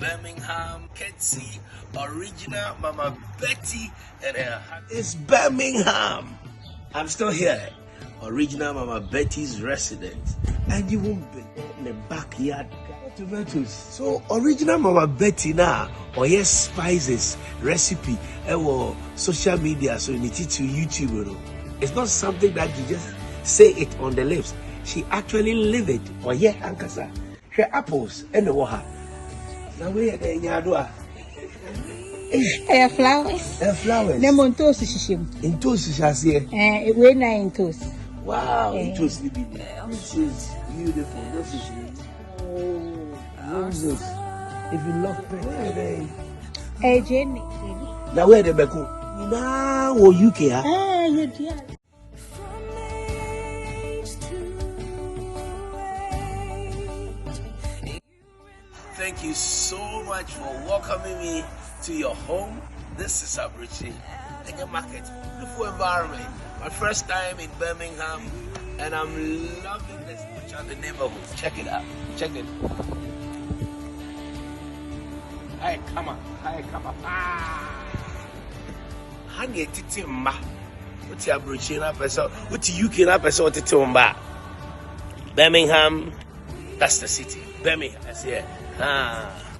Birmingham, Ketsy, original Mama Betty, and it's Birmingham. I'm still here. Original Mama Betty's residence, and you won't be in the backyard. Tomatoes. So original Mama Betty now, or yes, spices recipe, social media, so you need it to YouTube. You know, it's not something that you just say it on the lips. She actually live it. Or yeah, ankasa. Her apples and the water. Now we are in Yadua. Flowers. Flowers. Lemon toast shishim. In toast is here. We're not in toast. Wow, in toast living. This is beautiful. This is roses. If you love pet, Jenny. now where the Beku? Now or UK? You dear. Thank you so much for welcoming me to your home. This is Abode Market. Beautiful environment. My first time in Birmingham, and I'm loving this. Watch out the neighborhood. Check it out. Check it. Hi, come on. Honey, titi mba. What's your Abode na person? What's UK na person? What's titi mba? Birmingham. That's the city. Birmingham. That's here.